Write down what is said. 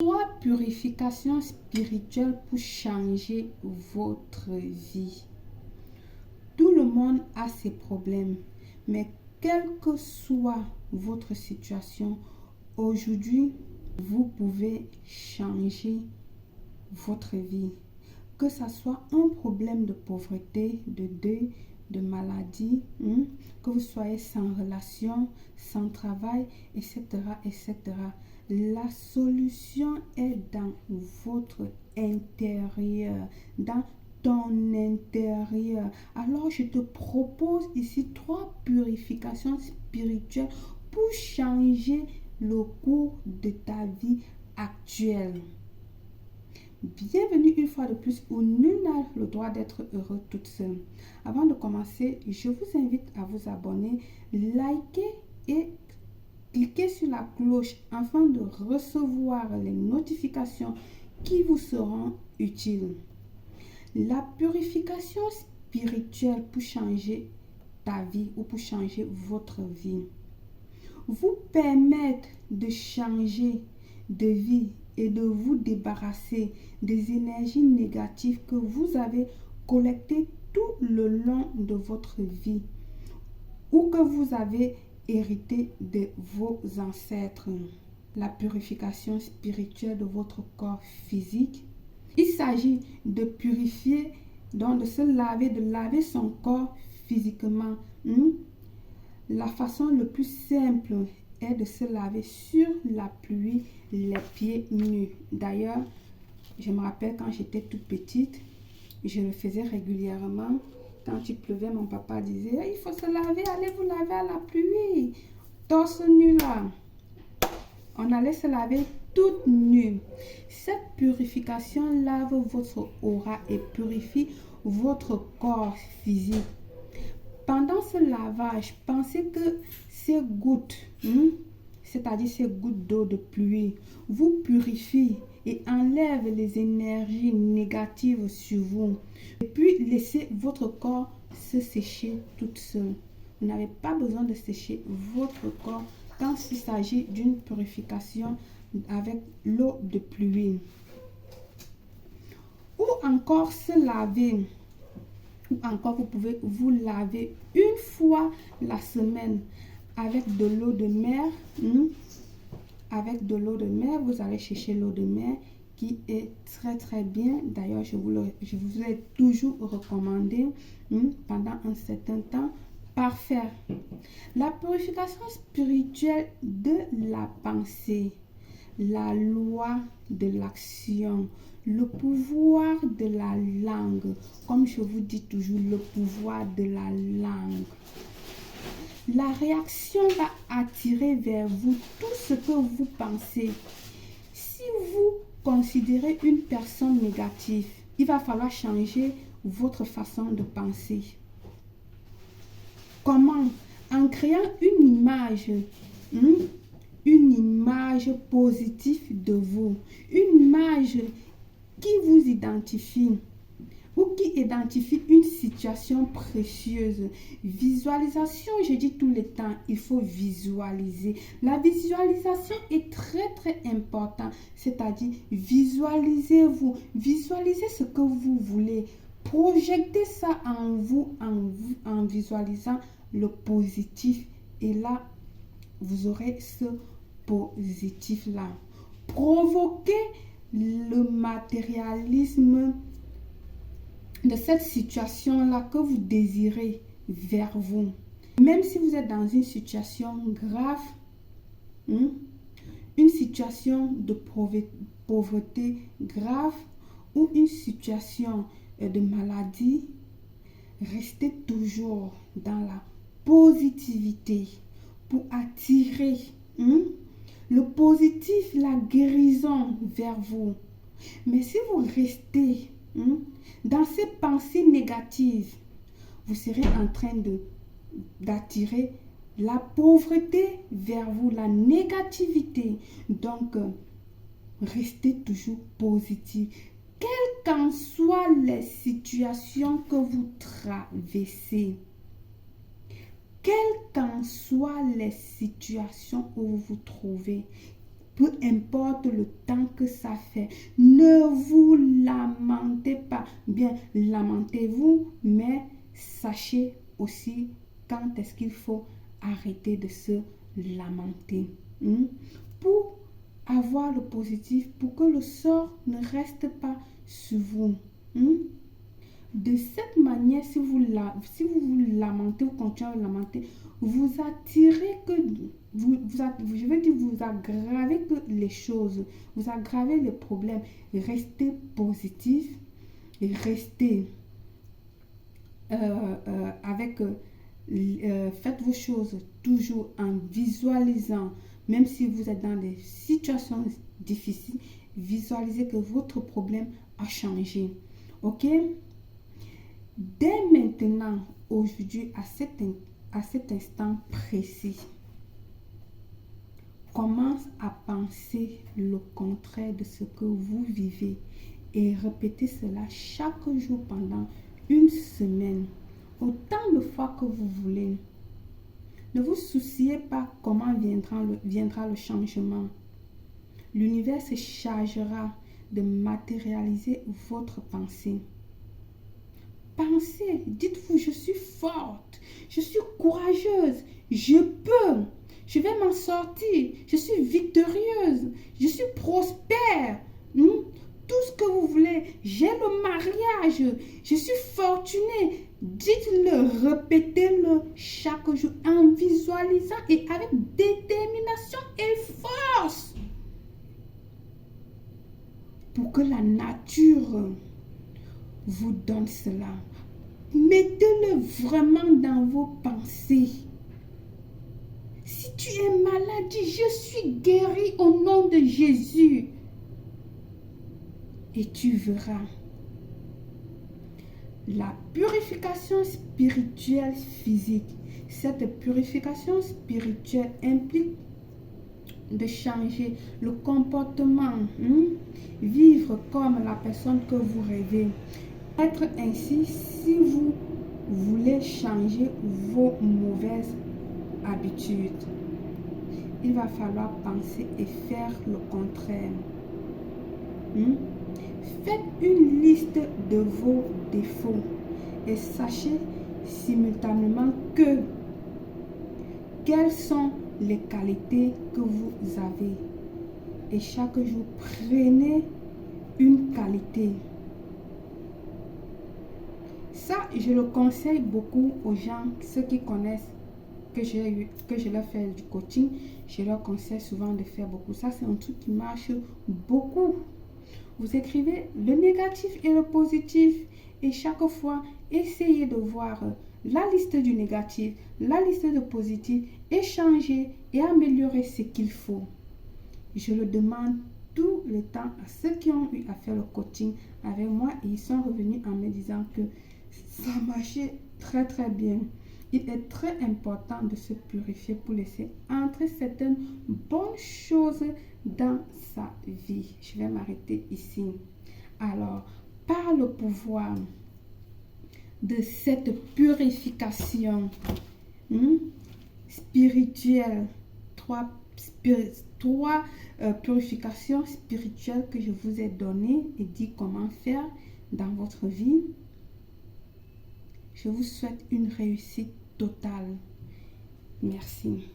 3 purifications spirituelles pour changer votre vie. Tout le monde a ses problèmes, mais quelle que soit votre situation, aujourd'hui, vous pouvez changer votre vie. Que ce soit un problème de pauvreté, de deuil, de maladie, que vous soyez sans relation, sans travail, etc., etc. La solution est dans votre intérieur, dans ton intérieur. Alors, je te propose ici 3 purifications spirituelles pour changer le cours de ta vie actuelle. Bienvenue une fois de plus où nul n'a le droit d'être heureux toute seule. Avant de commencer, je vous invite à vous abonner, liker et cliquez sur la cloche afin de recevoir les notifications qui vous seront utiles. La purification spirituelle pour changer ta vie ou pour changer votre vie vous permettre de changer de vie et de vous débarrasser des énergies négatives que vous avez collectées tout le long de votre vie ou que vous avez hérité de vos ancêtres. La purification spirituelle de votre corps physique. Il s'agit de purifier, donc de se laver, de laver son corps physiquement. La façon le plus simple est de se laver sur la pluie, les pieds nus. D'ailleurs, je me rappelle quand j'étais toute petite, je le faisais régulièrement. Quand il pleuvait, mon papa disait, il faut se laver, allez vous laver à la pluie. Torse nu là. On allait se laver toute nue. Cette purification lave votre aura et purifie votre corps physique. Pendant ce lavage, pensez que ces gouttes, c'est-à-dire ces gouttes d'eau de pluie, vous purifient et enlèvent les énergies négatives sur vous. Et puis, laissez votre corps se sécher toute seule. Vous n'avez pas besoin de sécher votre corps quand il s'agit d'une purification avec l'eau de pluie. Ou encore se laver. Ou encore, vous pouvez vous laver une fois la semaine avec de l'eau de mer. Avec de l'eau de mer, vous allez chercher l'eau de mer qui est très très bien. D'ailleurs, je vous ai toujours recommandé pendant un certain temps par faire. La purification spirituelle de la pensée, la loi de l'action, le pouvoir de la langue. Comme je vous dis toujours, le pouvoir de la langue. La réaction va attirer vers vous tout ce que vous pensez. Si vous considérez une personne négative, il va falloir changer votre façon de penser. Comment? En créant une image positive de vous, une image qui vous identifie ou qui identifie une situation précieuse. Visualisation, je dis tout le temps, il faut visualiser. La visualisation est très très importante, c'est-à-dire visualisez-vous, visualisez ce que vous voulez, projetez ça en vous en visualisant le positif et là, vous aurez ce positif-là. Provoquez le matérialisme de cette situation-là que vous désirez vers vous. Même si vous êtes dans une situation grave, une situation de pauvreté grave ou une situation de maladie, restez toujours dans la positivité pour attirer le positif, la guérison vers vous. Mais si vous restez dans ces pensées négatives, vous serez en train d'attirer la pauvreté vers vous, la négativité. Donc, restez toujours positif. Quelles qu'en soient les situations que vous traversez, quelles qu'en soient les situations où vous vous trouvez, peu importe le temps que ça fait. Ne vous lamentez pas. Bien, lamentez-vous, mais sachez aussi quand est-ce qu'il faut arrêter de se lamenter. Pour avoir le positif, pour que le sort ne reste pas sur vous. De cette manière, si vous vous lamentez, vous continuez à vous lamenter, vous attirez que je veux dire, vous aggravez que les choses, vous aggravez les problèmes. Restez positif et restez faites vos choses toujours en visualisant, même si vous êtes dans des situations difficiles, visualisez que votre problème a changé. Ok? Dès maintenant, aujourd'hui, à cet instant précis, commence à penser le contraire de ce que vous vivez et répétez cela chaque jour pendant une semaine, autant de fois que vous voulez. Ne vous souciez pas comment viendra le changement. L'univers se chargera de matérialiser votre pensée. Pensez, dites-vous, je suis forte, je suis courageuse, je peux, je vais m'en sortir, je suis victorieuse, je suis prospère. Tout ce que vous voulez, j'ai le mariage, je suis fortunée. Dites-le, répétez-le chaque jour en visualisant et avec détermination et force pour que la nature vous donne cela. Mettez-le vraiment dans vos pensées. Si tu es malade, dis, je suis guéri au nom de Jésus. Et tu verras. La purification spirituelle physique. Cette purification spirituelle implique de changer le comportement, vivre comme la personne que vous rêvez. Être ainsi si vous voulez changer vos mauvaises habitudes. Il va falloir penser et faire le contraire. Faites une liste de vos défauts et sachez simultanément quelles sont les qualités que vous avez. Et chaque jour, prenez une qualité. Ça, je le conseille beaucoup aux gens, ceux qui connaissent que je leur fais du coaching. Je leur conseille souvent de faire beaucoup. Ça, c'est un truc qui marche beaucoup. Vous écrivez le négatif et le positif. Et chaque fois, essayez de voir la liste du négatif, la liste du positif, et changer et améliorer ce qu'il faut. Je le demande tout le temps à ceux qui ont eu à faire le coaching avec moi et ils sont revenus en me disant que ça marchait très très bien. Il est très important de se purifier pour laisser entrer certaines bonnes choses dans sa vie. Je vais m'arrêter ici. Alors, par le pouvoir de cette purification spirituelle, trois purifications spirituelles que je vous ai données et dit comment faire dans votre vie. Je vous souhaite une réussite totale. Merci.